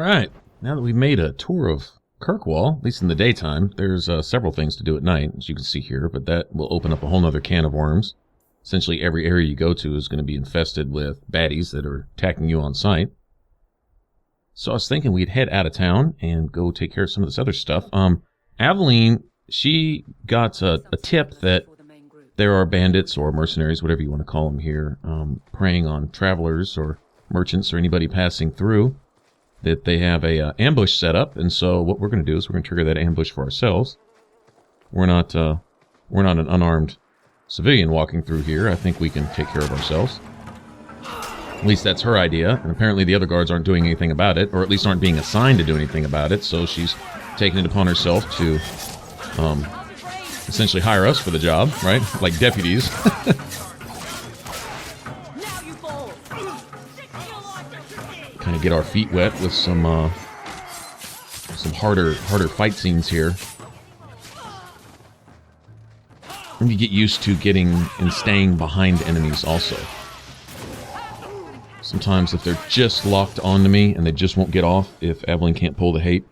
Alright, now that we've made a tour of Kirkwall, at least in the daytime, there's several things to do at night, as you can see here, but that will open up a whole nother can of worms. Essentially, every area you go to is going to be infested with baddies that are attacking you on sight. So I was thinking we'd head out of town and go take care of some of this other stuff. Aveline, she got a tip that there are bandits or mercenaries, whatever you want to call them here, preying on travelers or merchants or anybody passing through, that they have a ambush set up. And so what we're going to do is we're going to trigger that ambush for ourselves. We're not an unarmed civilian walking through here. I think we can take care of ourselves. At least that's her idea, and apparently the other guards aren't doing anything about it, or at least aren't being assigned to do anything about it, so she's taking it upon herself to essentially hire us for the job, right? Like deputies. Kind of get our feet wet with some harder fight scenes here. And you get used to getting and staying behind enemies also. Sometimes if they're just locked onto me and they just won't get off, if Aveline can't pull the hate,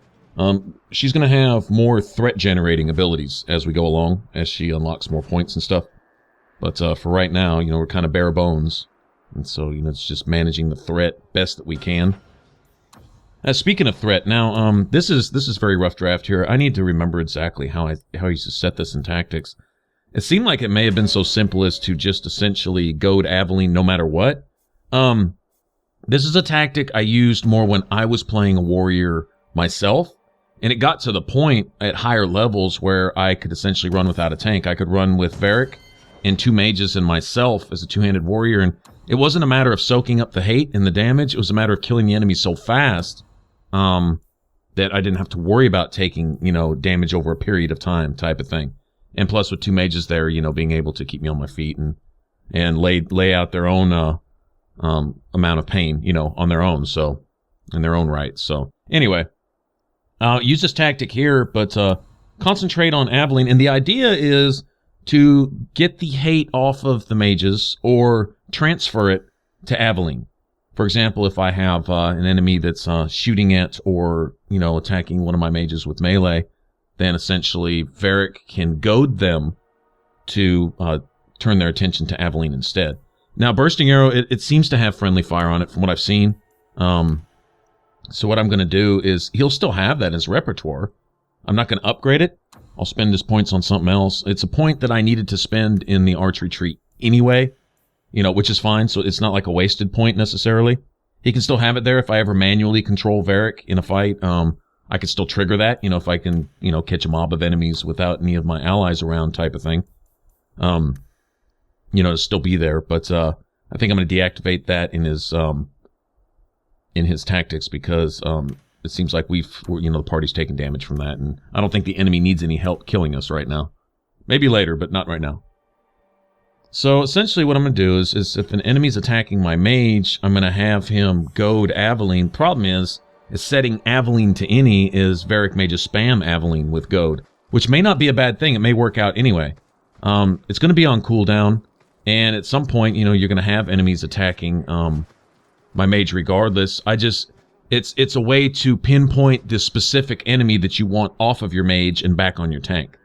she's going to have more threat-generating abilities as we go along, as she unlocks more points and stuff. But for right now, you know, we're kind of bare bones. And so, you know, it's just managing the threat best that we can. Speaking of threat, now, this is very rough draft here. I need to remember exactly how I used to set this in tactics. It seemed like it may have been so simple as to just essentially goad Aveline no matter what. This is a tactic I used more when I was playing a warrior myself, and it got to the point at higher levels where I could essentially run without a tank. I could run with Varric and 2 mages and myself as a 2-handed warrior, and it wasn't a matter of soaking up the hate and the damage, it was a matter of killing the enemy so fast that I didn't have to worry about taking, you know, damage over a period of time type of thing. And plus with 2 mages there, you know, being able to keep me on my feet and lay out their own amount of pain, you know, on their own, so, in their own right. So, anyway, use this tactic here, but concentrate on Aveline, and the idea is to get the hate off of the mages or transfer it to Aveline. For example, if I have an enemy that's shooting at or, you know, attacking one of my mages with melee, then essentially Varric can goad them to turn their attention to Aveline instead. Now, Bursting Arrow, it seems to have friendly fire on it from what I've seen. So what I'm going to do is, he'll still have that as repertoire. I'm not going to upgrade it. I'll spend his points on something else. It's a point that I needed to spend in the archery tree anyway, you know, which is fine, so it's not like a wasted point necessarily. He can still have it there if I ever manually control Varric in a fight. I could still trigger that, you know, if I can, you know, catch a mob of enemies without any of my allies around type of thing. You know, to still be there, but I think I'm going to deactivate that in his tactics because it seems like you know, the party's taking damage from that, and I don't think the enemy needs any help killing us right now. Maybe later, but not right now. So essentially, what I'm going to do is if an enemy's attacking my mage, I'm going to have him goad Aveline. Problem is setting Aveline to any is Varric may just spam Aveline with goad, which may not be a bad thing. It may work out anyway. It's going to be on cooldown. And at some point, you know, you're going to have enemies attacking my mage regardless. It's a way to pinpoint the specific enemy that you want off of your mage and back on your tank.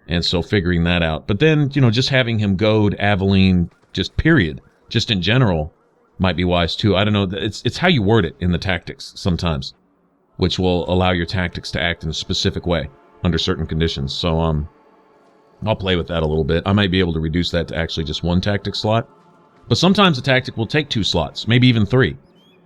And so figuring that out. But then, you know, just having him goad Aveline, just period, just in general, might be wise too. I don't know. It's how you word it in the tactics sometimes, which will allow your tactics to act in a specific way under certain conditions. So, I'll play with that a little bit. I might be able to reduce that to actually just 1 tactic slot. But sometimes a tactic will take 2 slots, maybe even 3.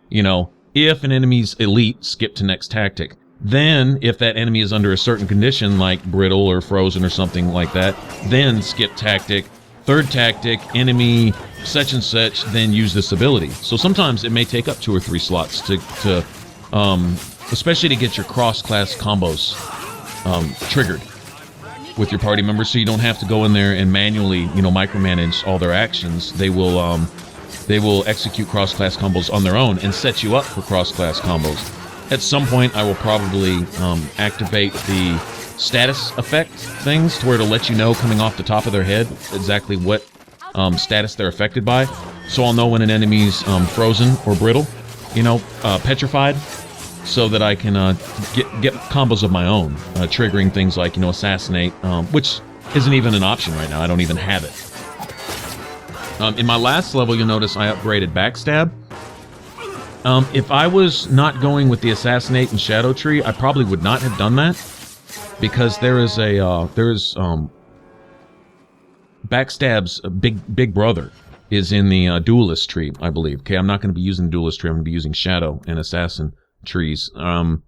You know, if an enemy's elite, skip to next tactic. Then, if that enemy is under a certain condition, like brittle or frozen or something like that, then skip tactic, 3rd tactic, enemy, such and such, then use this ability. So sometimes it may take up 2 or 3 slots to especially to get your cross-class combos triggered with your party members, so you don't have to go in there and manually, you know, micromanage all their actions. They will execute cross-class combos on their own and set you up for cross-class combos. At some point, I will probably activate the status effect things to where it'll let you know coming off the top of their head exactly what status they're affected by. So I'll know when an enemy's frozen or brittle, you know, petrified. so that I can get combos of my own, triggering things like, you know, Assassinate, which isn't even an option right now. I don't even have it. In my last level, you'll notice I upgraded Backstab. If I was not going with the Assassinate and Shadow Tree, I probably would not have done that, because there is a Backstab's big brother is in the Duelist tree, I believe. Okay, I'm not going to be using the Duelist tree. I'm going to be using Shadow and Assassin trees. But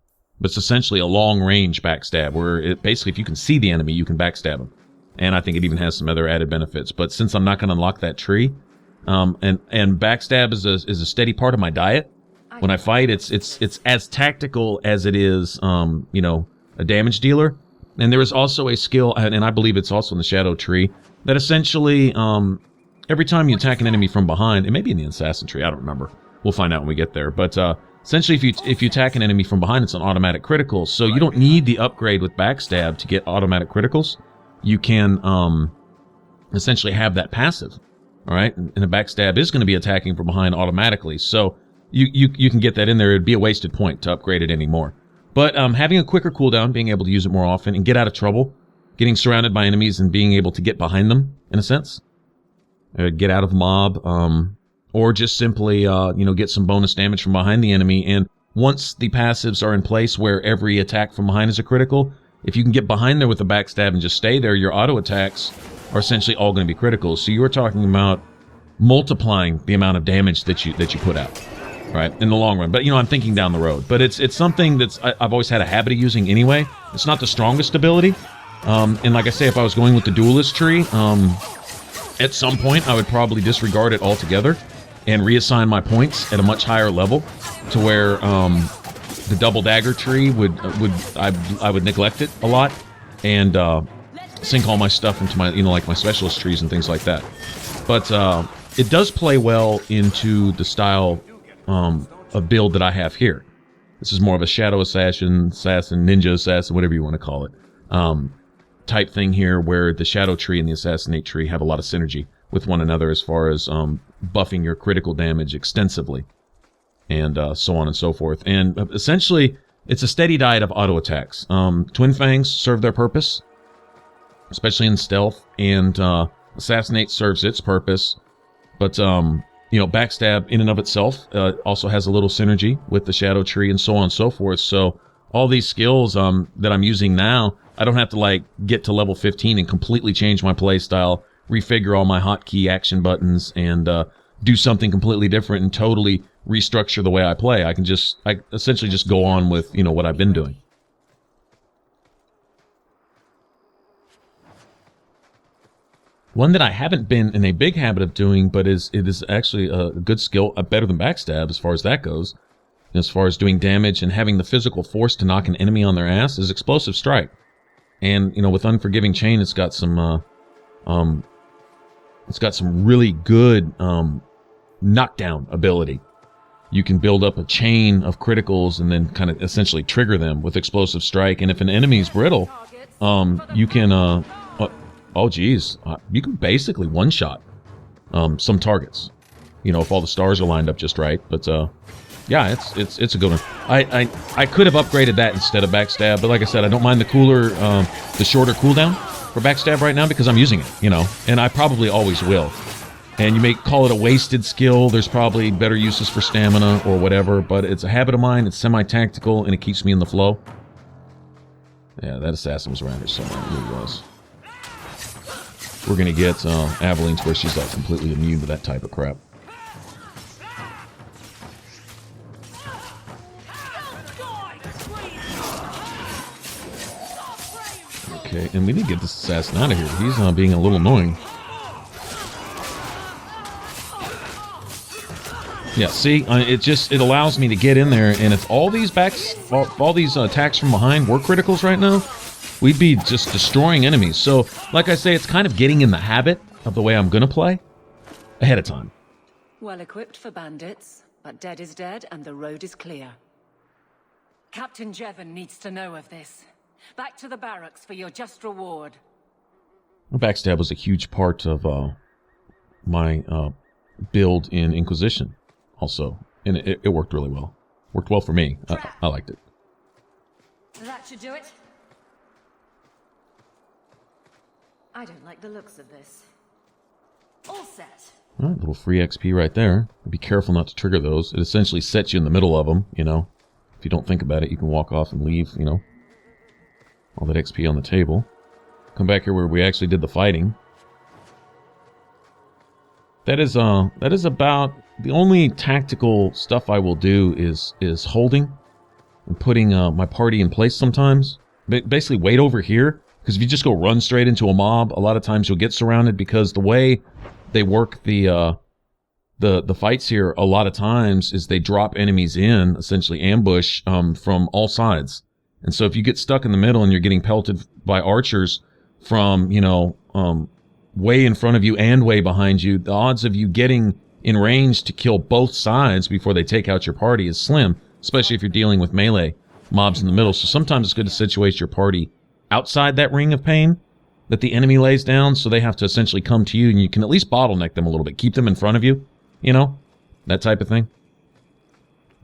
it's essentially a long-range Backstab, where it basically, if you can see the enemy, you can Backstab them. And I think it even has some other added benefits. But since I'm not going to unlock that tree, and Backstab is a steady part of my diet. When I fight, it's as tactical as it is, you know, a damage dealer. And there is also a skill, and I believe it's also in the Shadow Tree, that essentially, every time you attack an enemy from behind, it may be in the Assassin Tree, I don't remember. We'll find out when we get there. But essentially, if you attack an enemy from behind, it's an automatic critical. So you don't need the upgrade with Backstab to get automatic criticals. You can essentially have that passive. All right, and a Backstab is going to be attacking from behind automatically. So you can get that in there. It'd be a wasted point to upgrade it anymore. But having a quicker cooldown, being able to use it more often, and get out of trouble, getting surrounded by enemies and being able to get behind them, in a sense. Get out of mob, or just simply, you know, get some bonus damage from behind the enemy. And once the passives are in place where every attack from behind is a critical, if you can get behind there with a Backstab and just stay there, your auto attacks are essentially all going to be critical. So you were talking about multiplying the amount of damage that you put out, right, in the long run. But, you know, I'm thinking down the road. But it's something that's I've always had a habit of using anyway. It's not the strongest ability. And like I say, if I was going with the Duelist tree, at some point I would probably disregard it altogether and reassign my points at a much higher level, to where the Double Dagger tree I would neglect it a lot and sink all my stuff into my, you know, like my specialist trees and things like that. But it does play well into the style of build that I have here. This is more of a Shadow Assassin, Ninja Assassin, whatever you want to call it, type thing here, where the Shadow Tree and the Assassinate Tree have a lot of synergy with one another as far as buffing your critical damage extensively, and so on and so forth. And essentially, it's a steady diet of auto attacks. Twin Fangs serve their purpose, especially in stealth, and Assassinate serves its purpose. But you know, Backstab in and of itself also has a little synergy with the Shadow Tree, and so on and so forth. So all these skills that I'm using now, I don't have to like get to level 15 and completely change my play style, refigure all my hotkey action buttons, and do something completely different and totally restructure the way I play. I essentially just go on with, you know, what I've been doing. One that I haven't been in a big habit of doing, but it is actually a good skill, better than Backstab as far as that goes, as far as doing damage and having the physical force to knock an enemy on their ass, is Explosive Strike. And, you know, with Unforgiving Chain, it's got some really good knockdown ability. You can build up a chain of criticals and then kind of essentially trigger them with Explosive Strike. And if an enemy is brittle, you can you can basically one-shot some targets. You know, if all the stars are lined up just right. But yeah, it's a good one. I could have upgraded that instead of Backstab, but like I said, I don't mind the shorter cooldown for Backstab right now because I'm using it, you know, and I probably always will. And you may call it a wasted skill. There's probably better uses for stamina or whatever, but it's a habit of mine. It's semi-tactical, and it keeps me in the flow. Yeah, that assassin was around here somewhere. Here he was. We're going to get Aveline to where she's like completely immune to that type of crap. Okay, and we need to get this assassin out of here. He's being a little annoying. Yeah, see, it allows me to get in there, and if all these attacks from behind were criticals right now, we'd be just destroying enemies. So, like I say, it's kind of getting in the habit of the way I'm gonna play ahead of time. Well equipped for bandits, but dead is dead and the road is clear. Captain Jevon needs to know of this. Back to the barracks for your just reward. Backstab was a huge part of my build in Inquisition, also, and it worked really well. Worked well for me. I liked it. That should do it. I don't like the looks of this. All set. All right, little free XP right there. Be careful not to trigger those. It essentially sets you in the middle of them, you know. If you don't think about it, you can walk off and leave, you know. All that XP on the table. Come back here where we actually did the fighting. That is about the only tactical stuff I will do is holding and putting my party in place sometimes. Basically wait over here, because if you just go run straight into a mob, a lot of times you'll get surrounded, because the way they work the fights here a lot of times is they drop enemies in, essentially ambush from all sides. And so if you get stuck in the middle and you're getting pelted by archers from, you know, way in front of you and way behind you, the odds of you getting in range to kill both sides before they take out your party is slim, especially if you're dealing with melee mobs in the middle. So sometimes it's good to situate your party outside that ring of pain that the enemy lays down, so they have to essentially come to you, and you can at least bottleneck them a little bit, keep them in front of you, you know, that type of thing.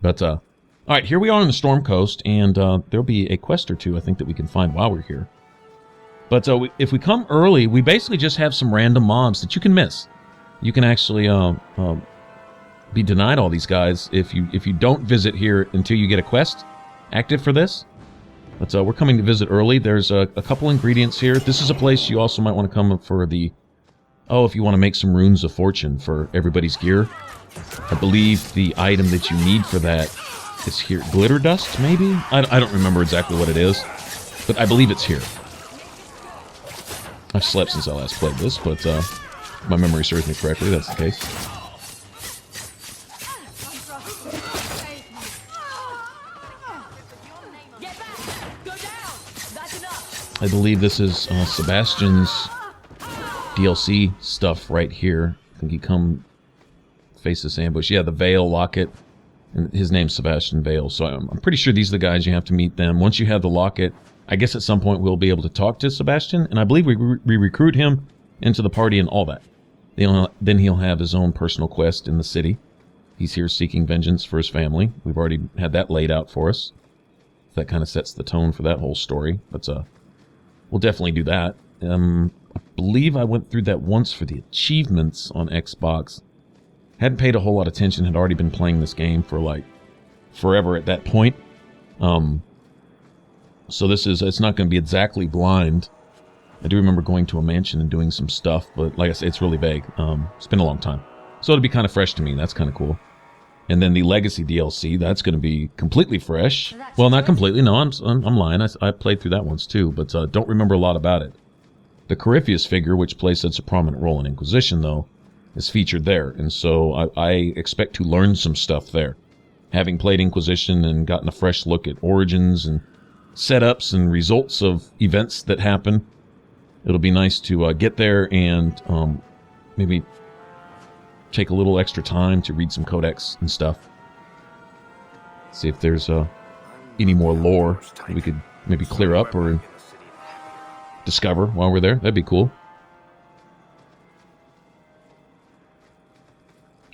But all right, here we are on the Storm Coast, and there'll be a quest or two I think that we can find while we're here. But if we come early, we basically just have some random mobs that you can miss. You can actually be denied all these guys if you don't visit here until you get a quest active for this. But we're coming to visit early. There's a couple ingredients here. This is a place you also might want to come for the... Oh, if you want to make some runes of fortune for everybody's gear. I believe the item that you need for that is here. Glitter dust, maybe? I don't remember exactly what it is, but I believe it's here. I've slept since I last played this, but my memory serves me correctly. That's the case. I believe this is Sebastian's DLC stuff right here. I think he come face this ambush. Yeah, the Veil locket. And his name's Sebastian Veil, so I'm pretty sure these are the guys you have to meet them. Once you have the locket, I guess at some point we'll be able to talk to Sebastian, and I believe we recruit him into the party and all that. Then he'll have his own personal quest in the city. He's here seeking vengeance for his family. We've already had that laid out for us. That kind of sets the tone for that whole story. But we'll definitely do that. I believe I went through that once for the achievements on Xbox. Hadn't paid a whole lot of attention, had already been playing this game for like forever at that point. So it's not going to be exactly blind. I do remember going to a mansion and doing some stuff, but like I said, it's really vague. It's been a long time. So it'll be kind of fresh to me. That's kind of cool. And then the Legacy DLC, that's going to be completely fresh. Well, not completely. No, I'm lying. I played through that once too, but don't remember a lot about it. The Corypheus figure, which plays such a prominent role in Inquisition, though, is featured there, and so I expect to learn some stuff there. Having played Inquisition and gotten a fresh look at origins and setups and results of events that happen, it'll be nice to get there and maybe take a little extra time to read some codex and stuff. See if there's any more lore we could maybe clear up or discover while we're there. That'd be cool.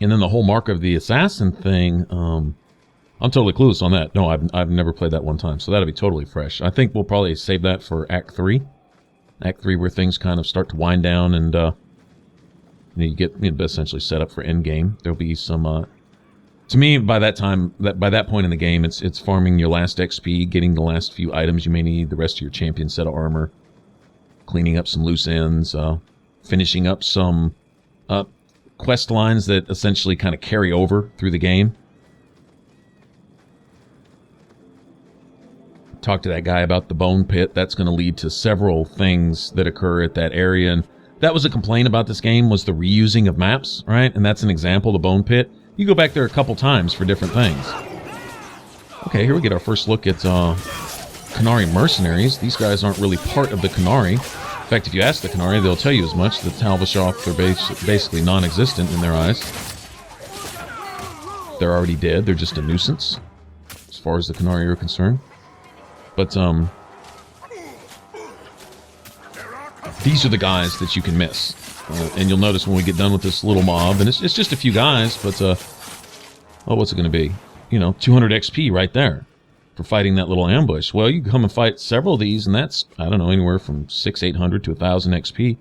And then the whole Mark of the Assassin thing, I'm totally clueless on that. No, I've never played that one time, so that'll be totally fresh. I think we'll probably save that for Act 3. Act 3 where things kind of start to wind down and you get essentially set up for endgame. There'll be some... to me, by that point in the game, it's farming your last XP, getting the last few items you may need, the rest of your champion set of armor, cleaning up some loose ends, finishing up some... quest lines that essentially kind of carry over through the game. Talk to that guy about the bone pit. That's going to lead to several things that occur at that area, and that was a complaint about this game, was the reusing of maps, right? And that's an example, the bone pit. You go back there a couple times for different things. Okay, here we get our first look at Qunari mercenaries. These guys aren't really part of the Qunari. In fact, if you ask the Qunari, they'll tell you as much. The Talvishoth are basically non-existent in their eyes. They're already dead. They're just a nuisance, as far as the Qunari are concerned. But, these are the guys that you can miss. And you'll notice when we get done with this little mob, and it's just a few guys, but, oh, what's it going to be? you know, 200 XP right there for fighting that little ambush. Well, you come and fight several of these, and that's, I don't know, anywhere from 600-800 to 1,000 XP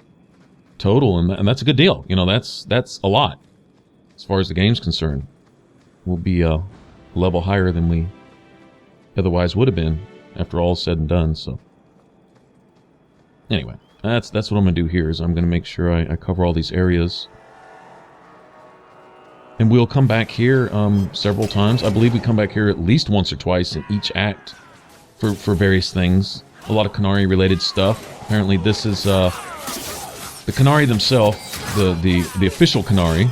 total, and that's a good deal. You know, that's a lot as far as the game's concerned. We'll be a level higher than we otherwise would have been after all said and done. So anyway, that's what I'm gonna do here. Is I'm gonna make sure I cover all these areas, and we'll come back here several times. I believe we come back here at least once or twice in each act for various things. A lot of Qunari related stuff. Apparently, this is the Qunari themselves, the official Qunari,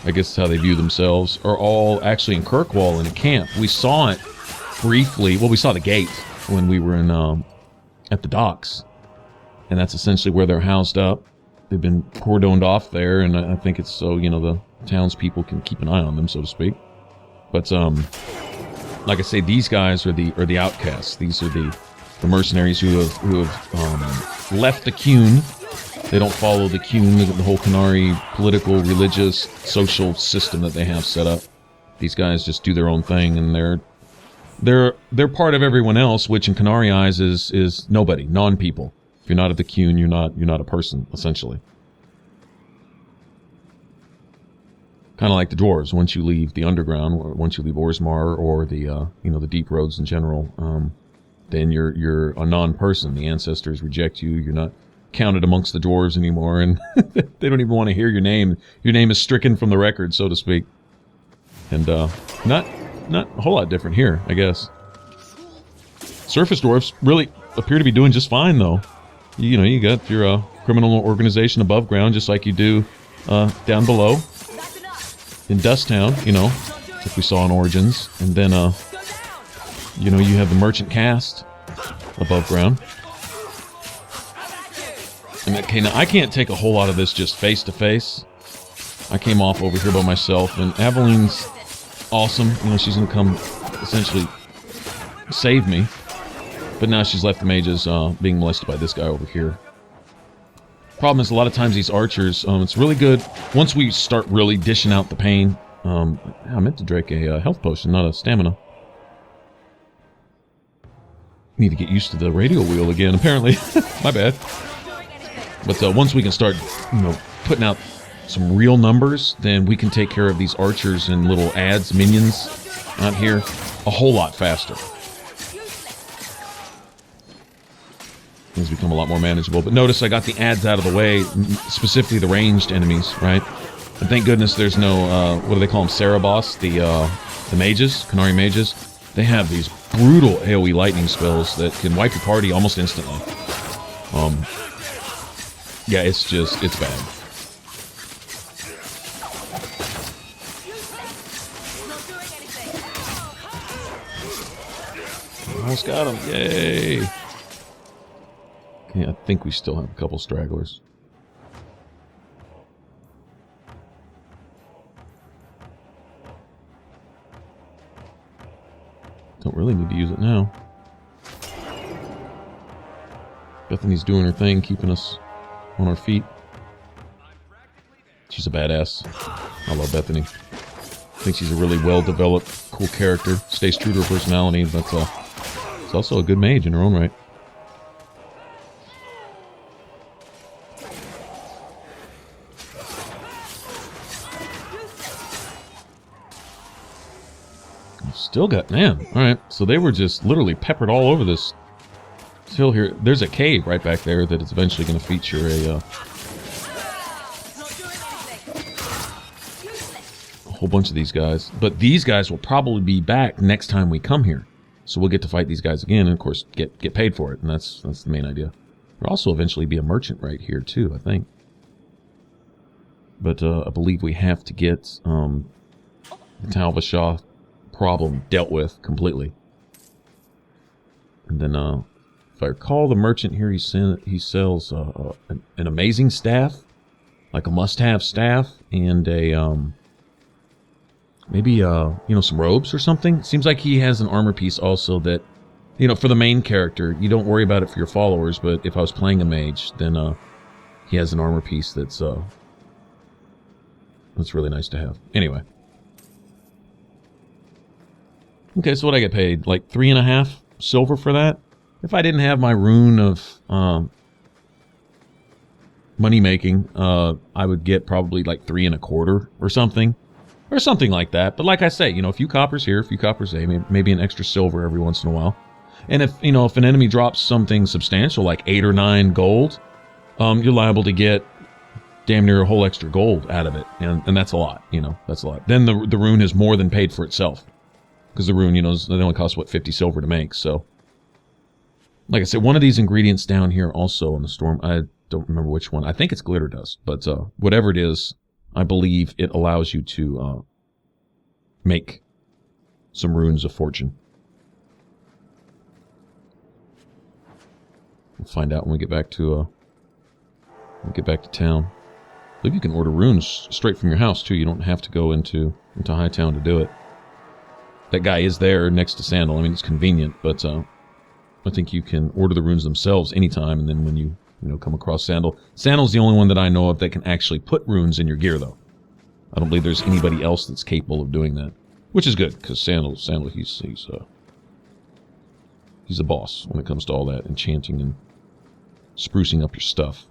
I guess is how they view themselves, are all actually in Kirkwall in a camp. We saw it briefly. Well, we saw the gate when we were in at the docks, and that's essentially where they're housed up. They've been cordoned off there, and I think it's so, you know, the townspeople can keep an eye on them, so to speak. But like I say, these guys are the outcasts. These are the mercenaries who have left the Qun. They don't follow the Qun, the whole Qunari political, religious, social system that they have set up. These guys just do their own thing, and they're part of everyone else, which in Qunari eyes is nobody, non-people. If you're not of the Qun, you're not a person, essentially. Kind of like the dwarves. Once you leave the underground, or once you leave Orzammar or the you know, the deep roads in general, then you're a non-person. The ancestors reject you. You're not counted amongst the dwarves anymore, and they don't even want to hear your name. Your name is stricken from the record, so to speak. And not a whole lot different here, I guess. Surface dwarves really appear to be doing just fine, though. You know, you got your criminal organization above ground, just like you do down below in Dusttown, you know, like we saw in Origins. And then, you know, you have the merchant caste above ground. And okay, now I can't take a whole lot of this just face to face. I came off over here by myself, and Aveline's awesome. You know, she's gonna come essentially save me. But now she's left the mages being molested by this guy over here. Problem is, a lot of times these archers, it's really good once we start really dishing out the pain. I meant to drink a health potion, not a stamina. Need to get used to the radio wheel again, apparently. My bad. But once we can start, you know, putting out some real numbers, then we can take care of these archers and little ads, minions out here a whole lot faster. Things become a lot more manageable. But notice I got the ads out of the way, specifically the ranged enemies, right? And thank goodness there's no, what do they call them, Cerebos, the mages, Qunari mages. They have these brutal AoE lightning spells that can wipe your party almost instantly. Yeah, it's bad. Almost got him, yay! Okay, I think we still have a couple stragglers. Don't really need to use it now. Bethany's doing her thing, keeping us on our feet. She's a badass. I love Bethany. I think she's a really well-developed, cool character. Stays true to her personality, but she's also a good mage in her own right. Still got, man. Alright, so they were just literally peppered all over this hill here. There's a cave right back there that is eventually going to feature a whole bunch of these guys. But these guys will probably be back next time we come here. So we'll get to fight these guys again and, of course, get paid for it. And that's the main idea. There'll also eventually be a merchant right here, too, I think. But I believe we have to get the Talvashah problem dealt with completely. And then, if I recall, the merchant here, he sells an amazing staff, like a must-have staff, and a maybe you know, some robes or something. Seems like he has an armor piece also that, you know, for the main character, you don't worry about it for your followers. But if I was playing a mage, then he has an armor piece that's really nice to have. Anyway. Okay, so what I get paid? Like 3.5 silver for that? If I didn't have my rune of money making, I would get probably like 3.25 or something. Or something like that. But like I say, you know, a few coppers here, a few coppers there, maybe an extra silver every once in a while. And if, you know, if an enemy drops something substantial, like 8 or 9 gold, you're liable to get damn near a whole extra gold out of it. And that's a lot, you know, that's a lot. Then the rune is more than paid for itself. Because the rune, you know, it only costs, what, 50 silver to make, so. Like I said, one of these ingredients down here also in the storm, I don't remember which one. I think it's glitter dust, but whatever it is, I believe it allows you to make some runes of fortune. We'll find out when we get back to town. I believe you can order runes straight from your house too. You don't have to go into Hightown to do it. That guy is there next to Sandal. I mean, it's convenient, but I think you can order the runes themselves anytime, and then when you come across Sandal. Sandal's the only one that I know of that can actually put runes in your gear, though. I don't believe there's anybody else that's capable of doing that, which is good because Sandal, he's a boss when it comes to all that enchanting and sprucing up your stuff.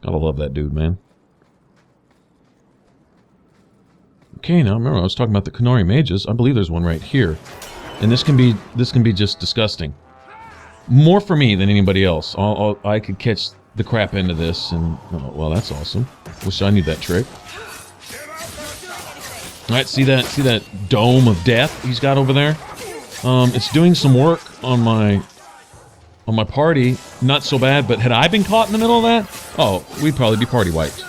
Gotta love that dude, man. Okay, now remember I was talking about the Kunari mages. I believe there's one right here, and this can be just disgusting. More for me than anybody else. I could catch the crap into this, and oh, well, that's awesome. Wish I knew that trick. All right, see that dome of death he's got over there? It's doing some work on my party. Not so bad, but had I been caught in the middle of that, oh, we'd probably be party wiped.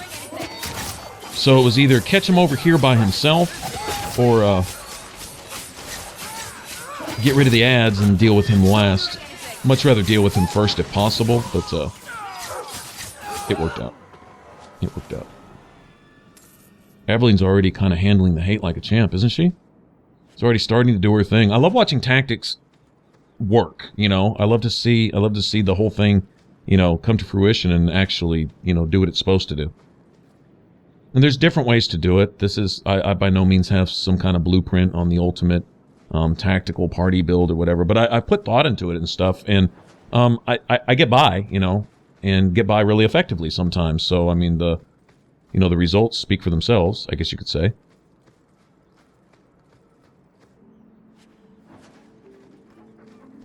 So it was either catch him over here by himself, or get rid of the ads and deal with him last. Much rather deal with him first if possible, but it worked out. It worked out. Aveline's already kind of handling the hate like a champ, isn't she? She's already starting to do her thing. I love watching tactics work, you know. I love to see the whole thing, you know, come to fruition and actually, you know, do what it's supposed to do. And there's different ways to do it. This is, I by no means have some kind of blueprint on the ultimate tactical party build or whatever, but I put thought into it and stuff, and I get by, you know, and get by really effectively sometimes. So I mean, the results speak for themselves, I guess you could say.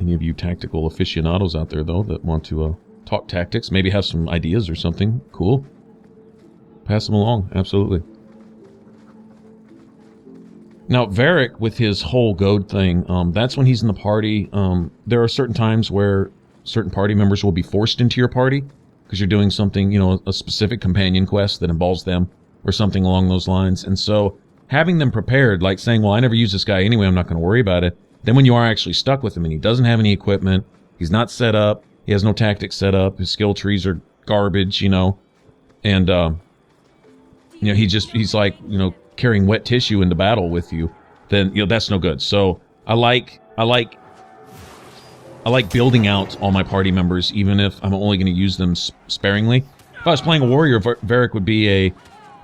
Any of you tactical aficionados out there, though, that want to talk tactics, maybe have some ideas or something cool, pass them along, absolutely. Now, Varric, with his whole goad thing, that's when he's in the party. There are certain times where certain party members will be forced into your party because you're doing something, you know, a specific companion quest that involves them or something along those lines. And so having them prepared, like saying, well, I never use this guy anyway, I'm not going to worry about it. Then when you are actually stuck with him and he doesn't have any equipment, he's not set up, he has no tactics set up, his skill trees are garbage, you know, and, you know, he's like, you know, carrying wet tissue into battle with you, then, you know, that's no good. So I like building out all my party members, even if I'm only going to use them sparingly. If I was playing a warrior, Varric would be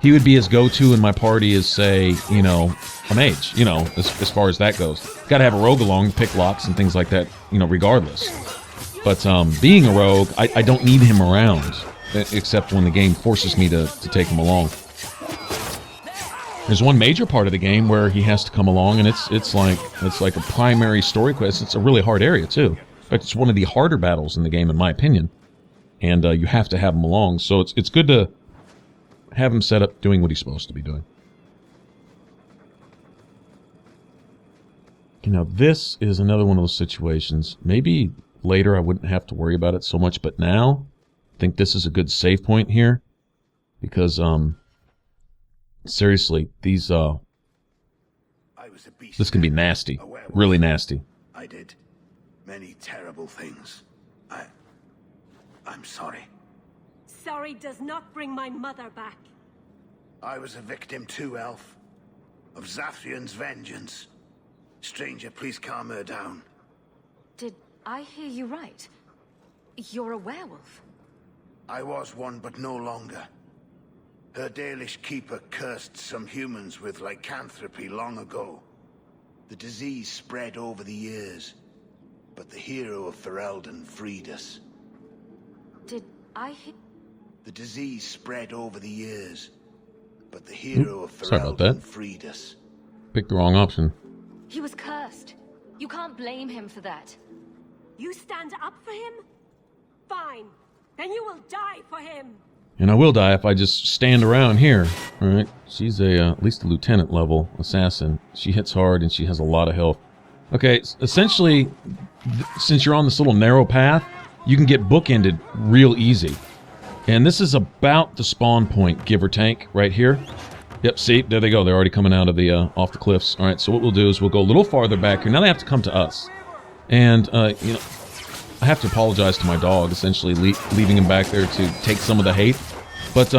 he would be his go-to in my party as, say, you know, a mage, you know, as far as that goes. Got to have a rogue along, pick locks and things like that, you know, regardless. But being a rogue, I don't need him around, except when the game forces me to take him along. There's one major part of the game where he has to come along, and it's like a primary story quest. It's a really hard area too. In fact, it's one of the harder battles in the game, in my opinion. And you have to have him along, so it's good to have him set up doing what he's supposed to be doing. Okay, now this is another one of those situations. Maybe later I wouldn't have to worry about it so much, but now I think this is a good save point here, because seriously, these this can be nasty, really nasty. I did many terrible things. I'm sorry. Sorry does not bring my mother back. I was a victim too, Elf, of Zathrian's vengeance. Stranger, please calm her down. Did I hear you right? You're a werewolf. I was one, but no longer. Her Dalish keeper cursed some humans with lycanthropy long ago. The disease spread over the years, but the hero of Ferelden freed us. Did I hear... The disease spread over the years, but the hero of sorry about Ferelden that. freed us. Picked the wrong option. He was cursed. You can't blame him for that. You stand up for him? Fine. Then you will die for him. And I will die if I just stand around here. Alright, she's at least a lieutenant level assassin. She hits hard and she has a lot of health. Okay, essentially, since you're on this little narrow path, you can get bookended real easy. And this is about the spawn point, give or take, right here. Yep, see, there they go. They're already coming out of the, off the cliffs. Alright, so what we'll do is we'll go a little farther back here. Now they have to come to us. And, you know, I have to apologize to my dog, essentially leaving him back there to take some of the hate. But,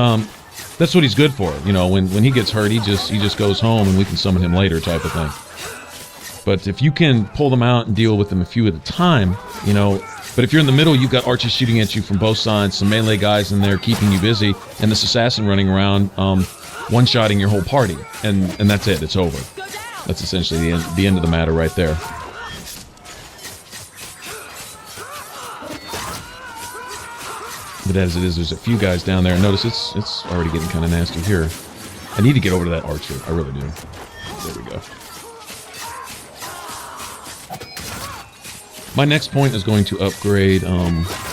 that's what he's good for. You know, when he gets hurt, he just goes home and we can summon him later type of thing. But if you can pull them out and deal with them a few at a time, you know... But if you're in the middle, you've got archers shooting at you from both sides, some melee guys in there keeping you busy, and this assassin running around, one-shotting your whole party. And that's it. It's over. That's essentially the end of the matter right there. But as it is, there's a few guys down there. Notice it's already getting kind of nasty here. I need to get over to that archer. I really do. There we go. My next point is going to upgrade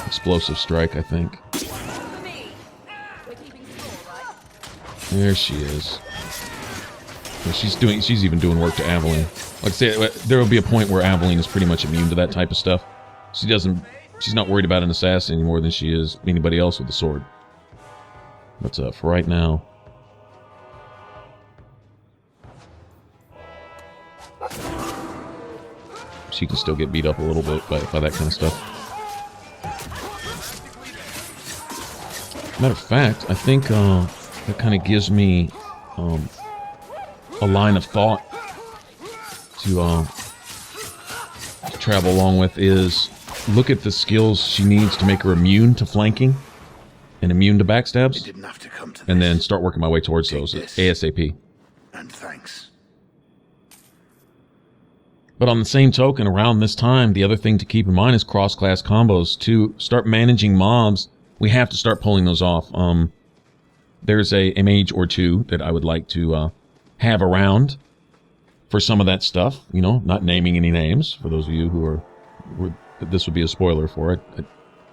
explosive strike, I think. There she is. And she's even doing work to Aveline. Like I say, there will be a point where Aveline is pretty much immune to that type of stuff. She's not worried about an assassin any more than she is anybody else with a sword. But for right now, she can still get beat up a little bit by that kind of stuff. Matter of fact, I think that kind of gives me a line of thought to travel along with is look at the skills she needs to make her immune to flanking and immune to backstabs. It didn't have to come to and this. then start working my way towards those ASAP. And thanks. But on the same token, around this time, the other thing to keep in mind is cross-class combos. To start managing mobs, we have to start pulling those off. There's a mage or two that I would like to have around for some of that stuff. You know, not naming any names, for those of you who this would be a spoiler for it. I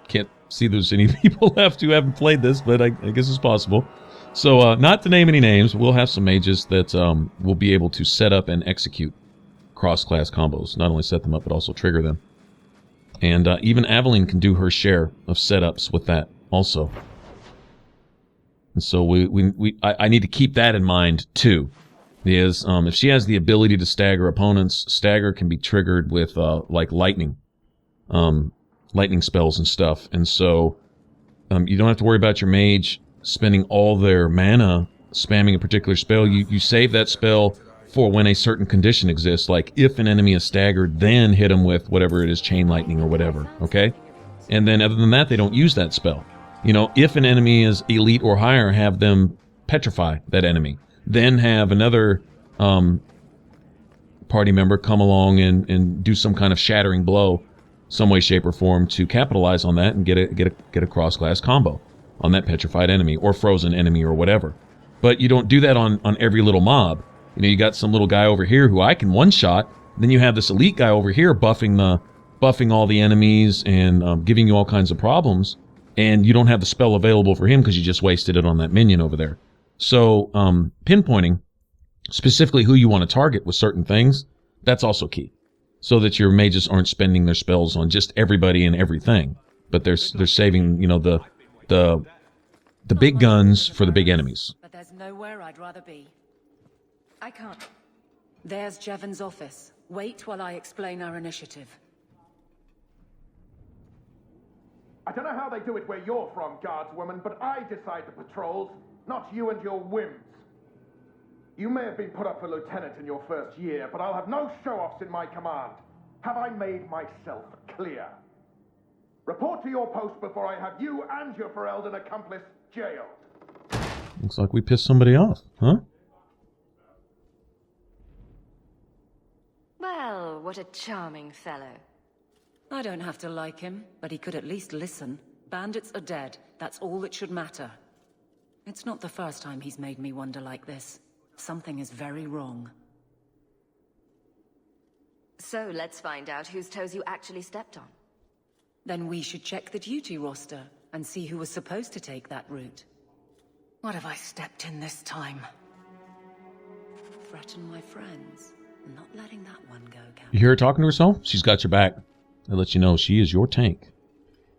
can't see there's any people left who haven't played this, but I guess it's possible. So, not to name any names, we'll have some mages that will be able to set up and execute cross-class combos. Not only set them up, but also trigger them. And even Aveline can do her share of setups with that also. And so I need to keep that in mind too. Is if she has the ability to stagger opponents, stagger can be triggered with like lightning spells and stuff. And so you don't have to worry about your mage spending all their mana spamming a particular spell. You save that spell for when a certain condition exists, like if an enemy is staggered, then hit them with whatever it is, chain lightning or whatever, okay? And then other than that, they don't use that spell. You know, if an enemy is elite or higher, have them petrify that enemy. Then have another party member come along and do some kind of shattering blow, some way, shape, or form to capitalize on that and get a cross-class combo on that petrified enemy or frozen enemy or whatever. But you don't do that on every little mob. You know, you got some little guy over here who I can one-shot. Then you have this elite guy over here buffing all the enemies and giving you all kinds of problems. And you don't have the spell available for him because you just wasted it on that minion over there. So pinpointing specifically who you want to target with certain things, that's also key. So that your mages aren't spending their spells on just everybody and everything. But they're saving, you know, the big guns for the big enemies. But there's nowhere I'd rather be. I can't. There's Jevon's office. Wait while I explain our initiative. I don't know how they do it where you're from, guardswoman, but I decide the patrols, not you and your whims. You may have been put up for lieutenant in your first year, but I'll have no show-offs in my command. Have I made myself clear? Report to your post before I have you and your Ferelden accomplice jailed. Looks like we pissed somebody off, huh? what a charming fellow. I don't have to like him, but he could at least listen. Bandits are dead. That's all that should matter. It's not the first time he's made me wonder like this. Something is very wrong. So let's find out whose toes you actually stepped on. Then we should check the duty roster and see who was supposed to take that route. What have I stepped in this time? Threaten my friends. I'm not letting that one go, Captain. You hear her talking to herself? She's got your back. That lets you know she is your tank.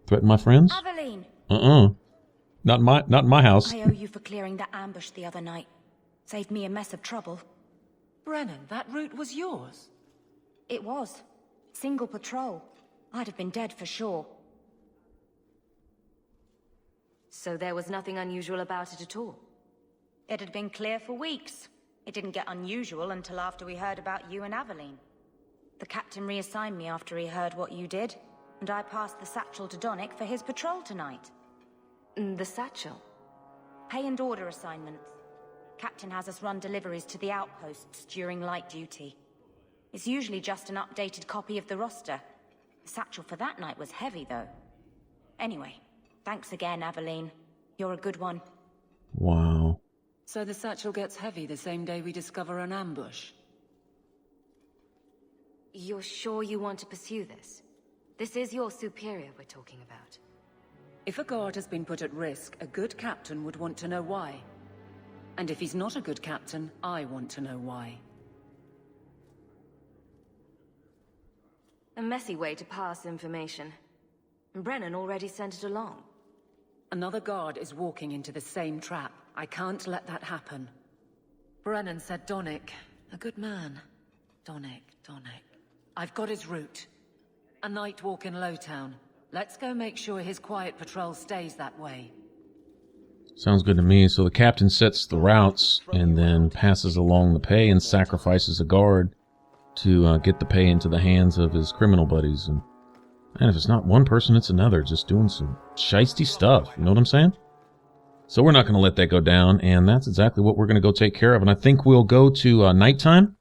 Threaten my friends? Aveline! Not in my house. I owe you for clearing that ambush the other night. Saved me a mess of trouble. Brennan, that route was yours. It was. Single patrol. I'd have been dead for sure. So there was nothing unusual about it at all? It had been clear for weeks. It didn't get unusual until after we heard about you and Aveline. The captain reassigned me after he heard what you did, and I passed the satchel to Donick for his patrol tonight. The satchel? Pay and order assignments. Captain has us run deliveries to the outposts during light duty. It's usually just an updated copy of the roster. The satchel for that night was heavy, though. Anyway, thanks again, Aveline. You're a good one. Wow. So the satchel gets heavy the same day we discover an ambush. You're sure you want to pursue this? This is your superior we're talking about. If a guard has been put at risk, a good captain would want to know why. And if he's not a good captain, I want to know why. A messy way to pass information. Brennan already sent it along. Another guard is walking into the same trap. I can't let that happen. Brennan said Donick. A good man. Donick. I've got his route. A night walk in Lowtown. Let's go make sure his quiet patrol stays that way. Sounds good to me. So the captain sets the routes and then passes along the pay and sacrifices a guard to get the pay into the hands of his criminal buddies. And if it's not one person, it's another, just doing some shisty stuff. You know what I'm saying? So we're not going to let that go down, and that's exactly what we're going to go take care of. And I think we'll go to Nighttime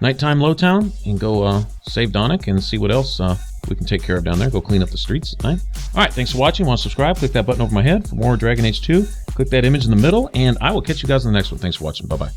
Lowtown, and go save Donick and see what else we can take care of down there. Go clean up the streets at night. All right, thanks for watching. Want to subscribe? Click that button over my head for more Dragon Age 2. Click that image in the middle, and I will catch you guys in the next one. Thanks for watching. Bye-bye.